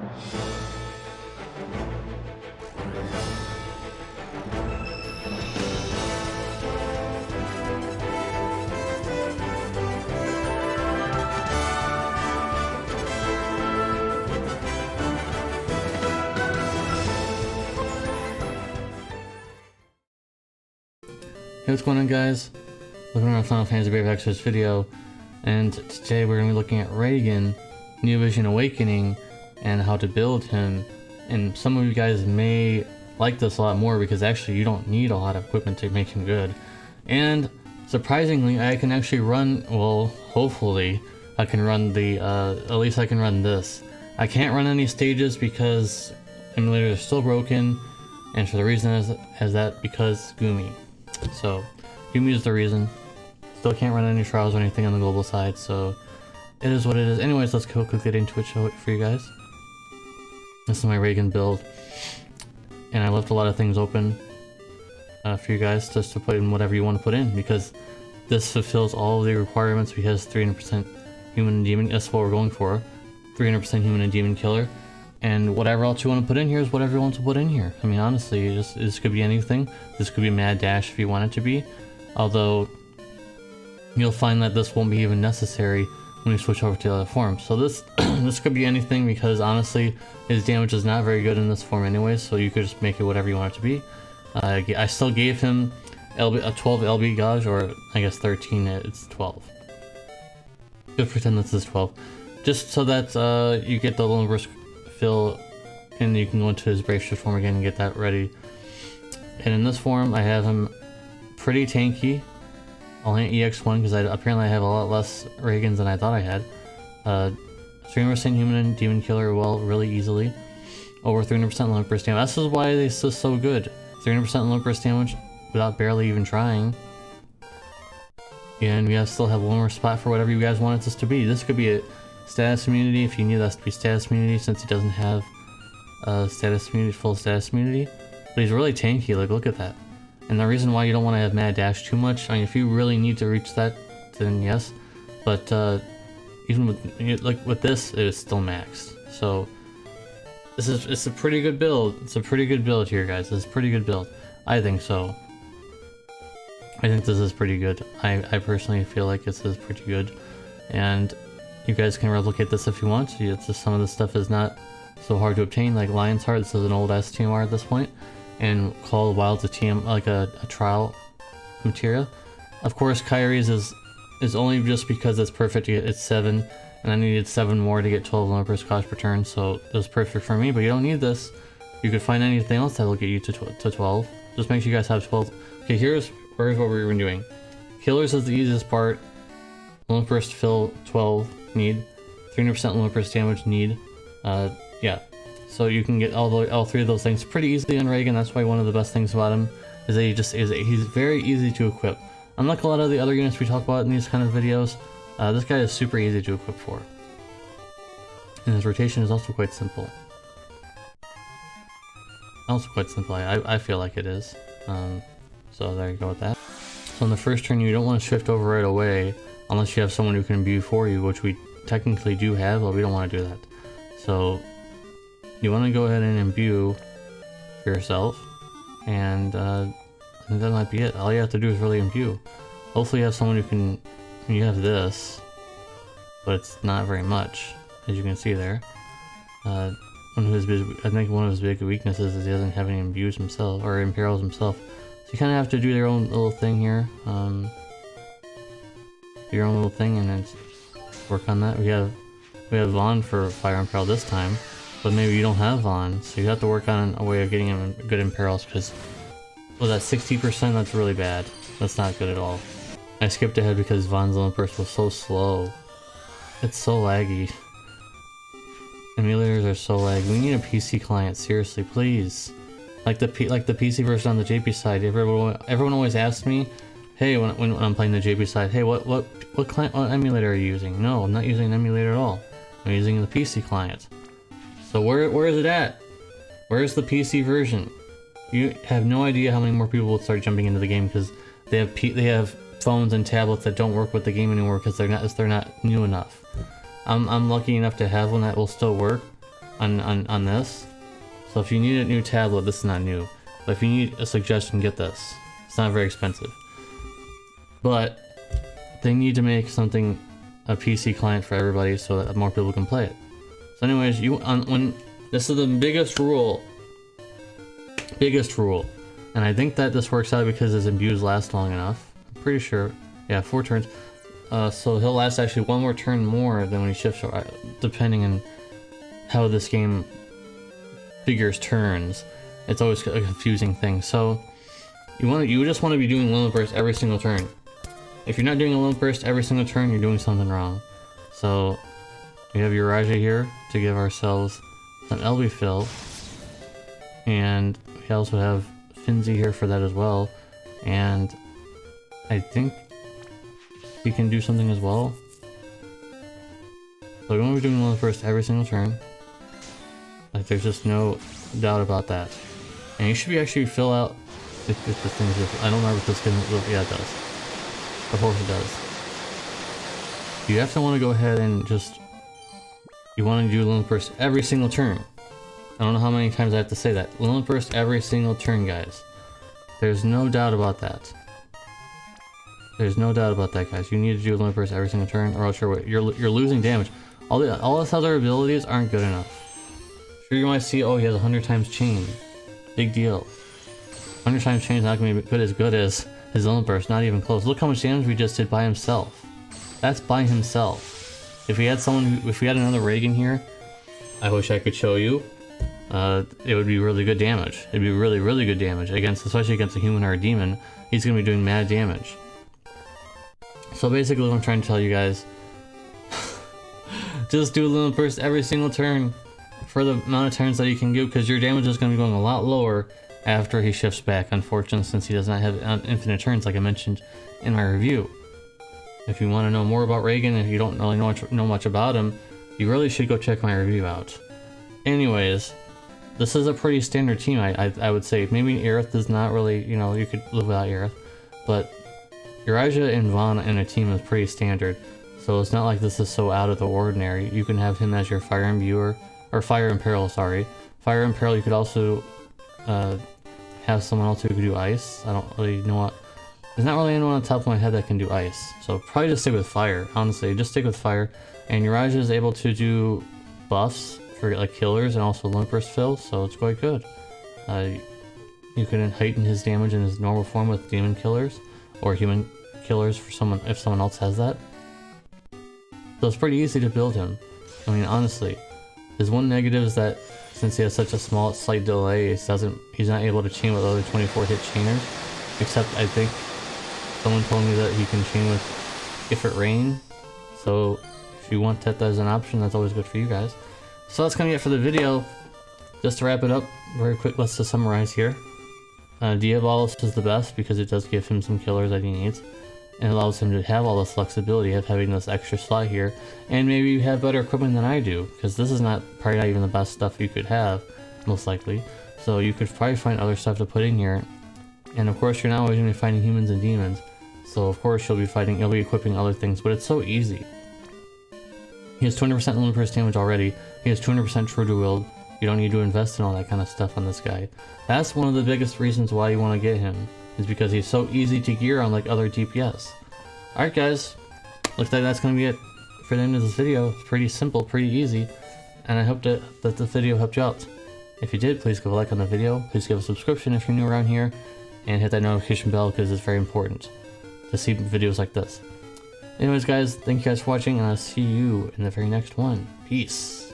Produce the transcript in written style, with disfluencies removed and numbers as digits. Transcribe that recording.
Hey, what's going on, guys? Welcome to our Final Fantasy Brave Exvius video, and today we're going to be looking at Raegen, New Vision Awakening, and how to build him. And some of you guys may like this a lot more because actually you don't need a lot of equipment to make him good. And surprisingly, I can actually run, well, hopefully I can run the, at least I can run this. I can't run any stages because emulators are still broken, and for the reason is that because Gumi. So, Gumi is the reason. Still can't run any trials or anything on the global side, so it is what it is. Anyways, let's quickly get into it, show it for you guys. This is my Raegen build, and I left a lot of things open for you guys just to put in whatever you want to put in, because this fulfills all of the requirements because 300% human and demon, that's what we're going for. 300% human and demon killer. And whatever else you want to put in here is whatever you want to put in here. I mean, honestly, this could be anything. This could be Mad Dash if you want it to be. Although, you'll find that this won't be even necessary when you switch over to the other form. So this this could be anything because honestly, his damage is not very good in this form anyway, so you could just make it whatever you want it to be. I still gave him a 12 LB gauge, or I guess 13, it's 12. Just pretend this is 12. Just so that you get the Lone Burst fill, and you can go into his Brave Shift form again and get that ready. And in this form, I have him pretty tanky. I'll hit EX1 because apparently I have a lot less Raegens than I thought I had. 300% human and demon killer, well, really easily. Over 300% limit burst damage. This is why this is so good. 300% limit burst damage without barely even trying. And we still have one more spot for whatever you guys want this to be. This could be a status immunity if you need that to be status immunity, since he doesn't have status immunity, full status immunity. But he's really tanky, like look at that. And the reason why you don't want to have Mad Dash too much, I mean if you really need to reach that, then yes. But even with this, it is still maxed. So it's a pretty good build. It's a pretty good build here, guys. It's a pretty good build. I think so. I think this is pretty good. I personally feel like this is pretty good. And you guys can replicate this if you want to. It's just some of the stuff is not so hard to obtain, like Lion's Heart. This is an old STMR at this point, and Call of the Wild's a TM, like a trial materia. Of course, Kyrie's is only just because it's perfect. It's 7, and I needed 7 more to get 12 limit burst cost per turn, so it was perfect for me. But you don't need this. You could find anything else that'll get you to 12. Just make sure you guys have 12. Okay, here's what we were doing. Killers is the easiest part. Limit burst fill 12. Need 300% limit burst damage, need yeah, so you can get all 3 of those things pretty easily on Raegen. That's why one of the best things about him is that he's very easy to equip. Unlike a lot of the other units we talk about in these kind of videos, this guy is super easy to equip for, and his rotation is also quite simple. I feel like it is. So there you go with that. So in the first turn, you don't want to shift over right away unless you have someone who can imbue for you, which we technically do have, but we don't want to do that. So you want to go ahead and imbue for yourself, and that might be it. All you have to do is really imbue. Hopefully you have someone who can, you have this, but it's not very much, as you can see there. I think one of his big weaknesses is he doesn't have any imbues himself, or imperials himself. So you kind of have to do your own little thing here. Your own little thing, and then work on that. We have Vaughn for Fire Imperil this time, but maybe you don't have Vaughn, so you have to work on a way of getting him good Imperils, because with that 60%, that's really bad. That's not good at all. I skipped ahead because Vaughn's limit burst was so slow. It's so laggy. Emulators are so laggy. We need a PC client, seriously, please. Like the PC version on the JP side. Everyone always asks me, hey, when I'm playing the JP side, hey, what client, what emulator are you using? No, I'm not using an emulator at all. I'm using the PC client. So where is it at? Where's the PC version? You have no idea how many more people will start jumping into the game because they have phones and tablets that don't work with the game anymore because they're not new enough. I'm lucky enough to have one that will still work, on this. So if you need a new tablet, this is not new. But if you need a suggestion, get this. It's not very expensive. But they need to make something, a PC client for everybody so that more people can play it. So anyways, when this is the biggest rule, and I think that this works out because his imbues last long enough. I'm pretty sure, yeah, 4 turns. So he'll last actually 1 more turn more than when he shifts, depending on how this game figures turns. It's always a confusing thing. So you just want to be doing limit burst every single turn. If you're not doing a limit burst every single turn, you're doing something wrong. So we have Uraja here to give ourselves some LB fill, and we also have Finzi here for that as well. And I think he can do something as well. So we want to be doing limit burst every single turn. Like, there's just no doubt about that. And you should be actually fill out the things. I don't remember if this can. Yeah, it does. Of course it does. You have to want to go ahead and just. You want to do limit burst every single turn. I don't know how many times I have to say that. Limit burst every single turn, guys. There's no doubt about that. There's no doubt about that, guys. You need to do limit burst every single turn, or else you're losing damage. All his other abilities aren't good enough. Sure, you might see, oh, he has 100 times chain. Big deal. 100 times chain is not going to be as good as his limit burst. Not even close. Look how much damage we just did by himself. That's by himself. If we had another Raegen here, I wish I could show you. It would be really good damage. It'd be really, really good damage especially against a human or a demon. He's going to be doing mad damage. So basically, what I'm trying to tell you guys, just do a limit burst every single turn for the amount of turns that you can do, because your damage is going to be going a lot lower after he shifts back, unfortunately, since he does not have infinite turns like I mentioned in my review. If you want to know more about Raegen, if you don't really know much about him, you really should go check my review out. Anyways, this is a pretty standard team, I would say. Maybe Aerith is not really, you could live without Aerith, but Uraja and Vaughn in a team is pretty standard, so it's not like this is so out of the ordinary. You can have him as your Fire Imbuer, or Fire Imperil, sorry. Fire Imperil, you could also have someone else who could do Ice. I don't really know what... There's not really anyone on top of my head that can do Ice, so probably just stick with Fire, honestly. Just stick with Fire. And Uraja is able to do buffs for like killers and also limit burst fill, so it's quite good. You can heighten his damage in his normal form with demon killers, or human killers for someone if someone else has that. So it's pretty easy to build him. I mean, honestly. His one negative is that since he has such a slight delay, he's not able to chain with other 24 hit chainers. Except I think someone told me that he can chain with FFBE Raegen. So if you want that as an option, that's always good for you guys. So that's gonna be it for the video. Just to wrap it up, very quick, let's just summarize here. Diabolus is the best because it does give him some killers that he needs. And allows him to have all this flexibility of having this extra slot here. And maybe you have better equipment than I do, because this is probably not even the best stuff you could have, most likely. So you could probably find other stuff to put in here. And of course, you're not always going to be fighting humans and demons. So of course, you'll be equipping other things, but it's so easy. He has 200% limit burst damage already. He has 200% true to wield. You don't need to invest in all that kind of stuff on this guy. That's one of the biggest reasons why you want to get him, is because he's so easy to gear on like other DPS. Alright guys, looks like that's going to be it for the end of this video. It's pretty simple, pretty easy, and I hope that the video helped you out. If you did, please give a like on the video, please give a subscription if you're new around here, and hit that notification bell because it's very important to see videos like this. Anyways guys, thank you guys for watching, and I'll see you in the very next one. Peace.